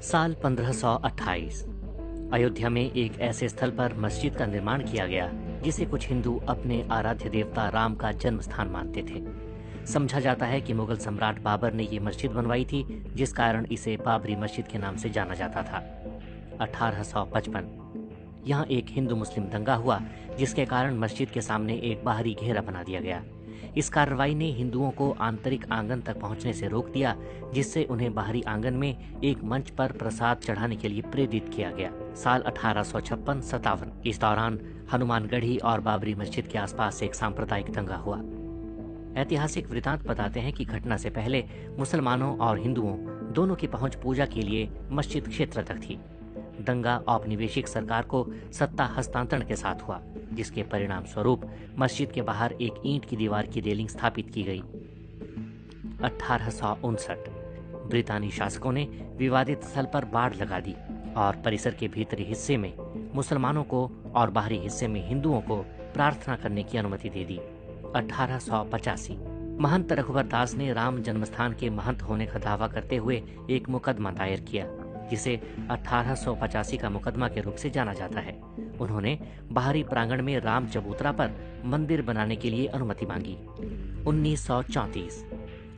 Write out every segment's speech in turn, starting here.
साल 1528 अयोध्या में एक ऐसे स्थल पर मस्जिद का निर्माण किया गया जिसे कुछ हिंदू अपने आराध्य देवता राम का जन्म स्थान मानते थे। समझा जाता है कि मुगल सम्राट बाबर ने ये मस्जिद बनवाई थी, जिस कारण इसे बाबरी मस्जिद के नाम से जाना जाता था। 1855 यहाँ एक हिंदू मुस्लिम दंगा हुआ, जिसके कारण मस्जिद के सामने एक बाहरी घेरा बना दिया गया। इस कार्रवाई ने हिंदुओं को आंतरिक आंगन तक पहुंचने से रोक दिया, जिससे उन्हें बाहरी आंगन में एक मंच पर प्रसाद चढ़ाने के लिए प्रेरित किया गया। साल 1856-57 इस दौरान हनुमानगढ़ी और बाबरी मस्जिद के आसपास एक सांप्रदायिक दंगा हुआ। ऐतिहासिक वृतांत बताते हैं कि घटना से पहले मुसलमानों और हिंदुओं दोनों की पहुंच पूजा के लिए मस्जिद क्षेत्र तक थी। दंगा औपनिवेशिक सरकार को सत्ता हस्तांतरण के साथ हुआ, जिसके परिणाम स्वरूप मस्जिद के बाहर एक ईंट की दीवार की रेलिंग स्थापित की गई। 1859 ब्रितानी शासकों ने विवादित स्थल पर बाड़ लगा दी और परिसर के भीतरी हिस्से में मुसलमानों को और बाहरी हिस्से में हिंदुओं को प्रार्थना करने की अनुमति दे दी। 1885 महंत रघुवर दास ने राम जन्मस्थान के महंत होने का दावा करते हुए एक मुकदमा दायर किया, जिसे 1885 का मुकदमा के रूप से जाना जाता है। उन्होंने बाहरी प्रांगण में राम चबूतरा पर मंदिर बनाने के लिए अनुमति मांगी।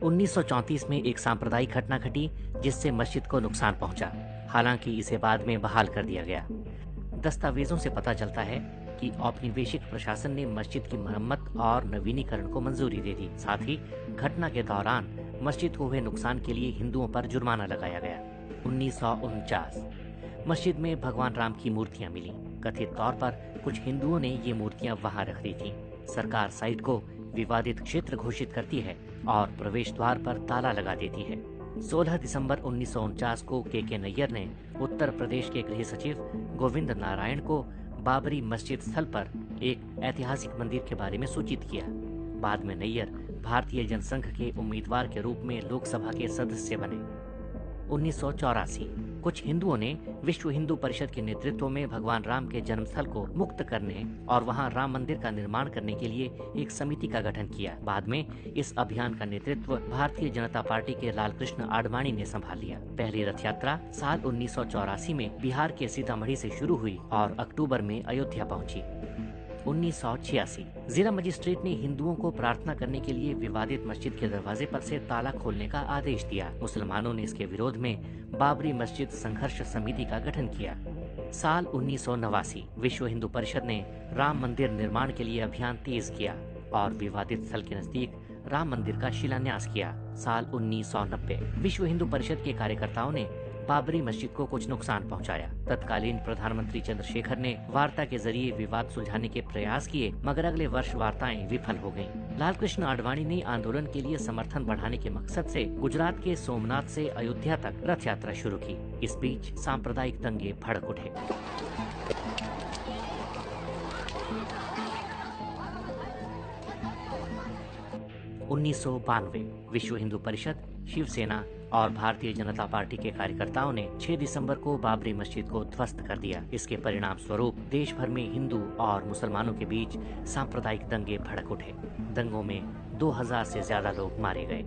1934 में एक सांप्रदायिक घटना घटी, जिससे मस्जिद को नुकसान पहुंचा। हालांकि इसे बाद में बहाल कर दिया गया। दस्तावेजों से पता चलता है कि औपनिवेशिक प्रशासन ने मस्जिद की मरम्मत और नवीनीकरण को मंजूरी दे दी। साथ ही घटना के दौरान मस्जिद को हुए नुकसान के लिए हिंदुओं पर जुर्माना लगाया गया। 1949 मस्जिद में भगवान राम की मूर्तियां मिली। कथित तौर पर कुछ हिंदुओं ने ये मूर्तियां वहां रख दी थीं। सरकार साइट को विवादित क्षेत्र घोषित करती है और प्रवेश द्वार पर ताला लगा देती है। 16 दिसंबर 1949 को के नैयर ने उत्तर प्रदेश के गृह सचिव गोविंद नारायण को बाबरी मस्जिद स्थल पर एक ऐतिहासिक मंदिर के बारे में सूचित किया। बाद में नैयर भारतीय जनसंघ के उम्मीदवार के रूप में लोकसभा के सदस्य बने। 1984 कुछ हिंदुओं ने विश्व हिंदू परिषद के नेतृत्व में भगवान राम के जन्मस्थल को मुक्त करने और वहां राम मंदिर का निर्माण करने के लिए एक समिति का गठन किया। बाद में इस अभियान का नेतृत्व भारतीय जनता पार्टी के लालकृष्ण आडवाणी ने संभाल लिया। पहली रथ यात्रा साल 1984 में बिहार के सीतामढ़ी से शुरू हुई और अक्टूबर में अयोध्या पहुंची। 1986 जिला मजिस्ट्रेट ने हिंदुओं को प्रार्थना करने के लिए विवादित मस्जिद के दरवाजे पर से ताला खोलने का आदेश दिया। मुसलमानों ने इसके विरोध में बाबरी मस्जिद संघर्ष समिति का गठन किया। साल 1989 विश्व हिंदू परिषद ने राम मंदिर निर्माण के लिए अभियान तेज किया और विवादित स्थल के नजदीक राम मंदिर का शिलान्यास किया। साल 1990 विश्व हिंदू परिषद के कार्यकर्ताओं ने बाबरी मस्जिद को कुछ नुकसान पहुंचाया। तत्कालीन प्रधानमंत्री चंद्रशेखर ने वार्ता के जरिए विवाद सुलझाने के प्रयास किए, मगर अगले वर्ष वार्ताएं विफल हो गयीं। लालकृष्ण आडवाणी ने आंदोलन के लिए समर्थन बढ़ाने के मकसद से गुजरात के सोमनाथ से अयोध्या तक रथ यात्रा शुरू की। इस बीच सांप्रदायिक दंगे भड़क उठे। उन्नीस विश्व हिंदू परिषद, शिवसेना और भारतीय जनता पार्टी के कार्यकर्ताओं ने 6 दिसंबर को बाबरी मस्जिद को ध्वस्त कर दिया। इसके परिणाम स्वरूप देश भर में हिंदू और मुसलमानों के बीच सांप्रदायिक दंगे भड़क उठे। दंगों में 2000 से ज्यादा लोग मारे गए।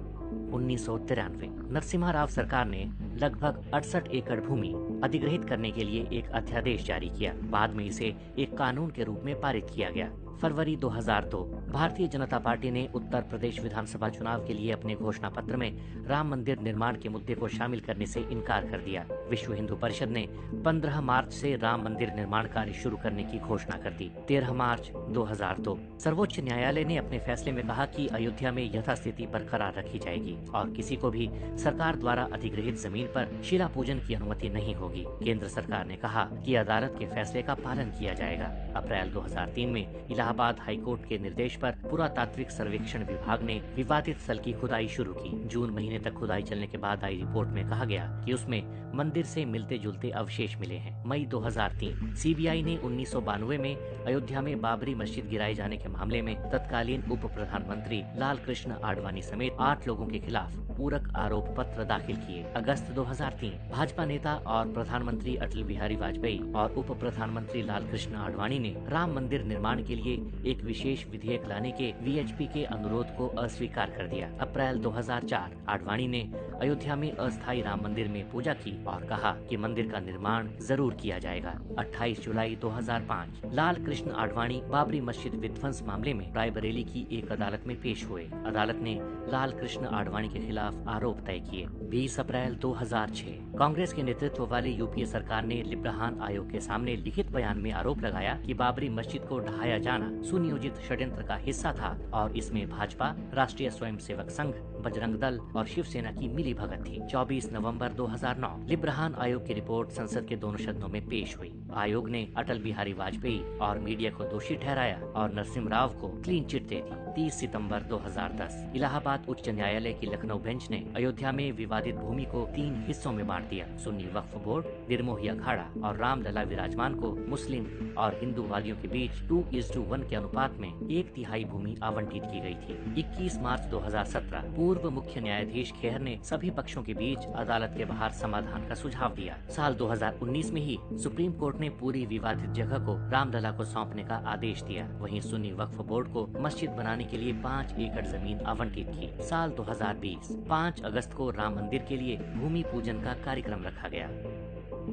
1993 नरसिम्हा राव सरकार ने लगभग 68 एकड़ भूमि अधिग्रहित करने के लिए एक अध्यादेश जारी किया। बाद में इसे एक कानून के रूप में पारित किया गया। फरवरी 2002 भारतीय जनता पार्टी ने उत्तर प्रदेश विधानसभा चुनाव के लिए अपने घोषणा पत्र में राम मंदिर निर्माण के मुद्दे को शामिल करने से इनकार कर दिया। विश्व हिंदू परिषद ने 15 मार्च से राम मंदिर निर्माण कार्य शुरू करने की घोषणा कर दी। 13 मार्च 2002 सर्वोच्च न्यायालय ने अपने फैसले में कहा कि अयोध्या में यथास्थिति बरकरार रखी जाएगी और किसी को भी सरकार द्वारा अधिग्रहित जमीन पर शिला पूजन की अनुमति नहीं होगी। केंद्र सरकार ने कहा कि अदालत के फैसले का पालन किया जाएगा। अप्रैल 2003 में इलाहाबाद हाईकोर्ट के निर्देश पर पुरातात्विक सर्वेक्षण विभाग ने विवादित स्थल की खुदाई शुरू की। जून महीने तक खुदाई चलने के बाद आई रिपोर्ट में कहा गया कि उसमें मंदिर से मिलते जुलते अवशेष मिले हैं। मई 2003 सीबीआई ने 1992 में अयोध्या में बाबरी मस्जिद गिराए जाने के मामले में तत्कालीन उप प्रधानमंत्री लालकृष्ण आडवाणी समेत 8 लोगों के खिलाफ पूरक आरोप पत्र दाखिल किए। अगस्त 2003 भाजपा नेता और प्रधानमंत्री अटल बिहारी वाजपेयी और उप प्रधानमंत्री लालकृष्ण आडवाणी ने राम मंदिर निर्माण के लिए एक विशेष विधेयक बुलाने के वीएचपी के अनुरोध को अस्वीकार कर दिया। अप्रैल 2004 आडवाणी ने अयोध्या में अस्थायी राम मंदिर में पूजा की और कहा कि मंदिर का निर्माण जरूर किया जाएगा। 28 जुलाई 2005 लाल कृष्ण आडवाणी बाबरी मस्जिद विध्वंस मामले में रायबरेली की एक अदालत में पेश हुए। अदालत ने लाल कृष्ण आडवाणी के खिलाफ आरोप तय किए। 20 अप्रैल 2006 कांग्रेस के नेतृत्व वाली यूपीए सरकार ने लिब्राहान आयोग के सामने लिखित बयान में आरोप लगाया कि बाबरी मस्जिद को ढहाया जाना सुनियोजित षड्यंत्र का हिस्सा था और इसमें भाजपा, राष्ट्रीय स्वयंसेवक संघ, बजरंग दल और शिवसेना की मिली भगत थी। 24 नवंबर 2009 लिब्राहान आयोग की रिपोर्ट संसद के दोनों सदनों में पेश हुई। आयोग ने अटल बिहारी वाजपेयी और मीडिया को दोषी ठहराया और नरसिम्हा राव को क्लीन चिट दे दी। 30 सितंबर 2010 इलाहाबाद उच्च न्यायालय की लखनऊ बेंच ने अयोध्या में विवादित भूमि को 3 हिस्सों में बांट दिया। सुन्नी वक्फ बोर्ड, निर्मोही अखाड़ा और रामलला विराजमान को मुस्लिम और हिंदू वादियों के बीच 2:1 के अनुपात में 1/3 भूमि आवंटित की गई थी। 21 मार्च 2017 पूर्व मुख्य न्यायाधीश खेहर ने सभी पक्षों के बीच अदालत के बाहर समाधान का सुझाव दिया। साल 2019 में ही सुप्रीम कोर्ट ने पूरी विवादित जगह को रामलला को सौंपने का आदेश दिया। वहीं सुन्नी वक्फ बोर्ड को मस्जिद बनाने के लिए 5 एकड़ जमीन आवंटित की। साल 2020 5 अगस्त को राम मंदिर के लिए भूमि पूजन का कार्यक्रम रखा गया।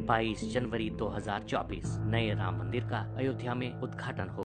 22 जनवरी 2024 नए राम मंदिर का अयोध्या में उद्घाटन हो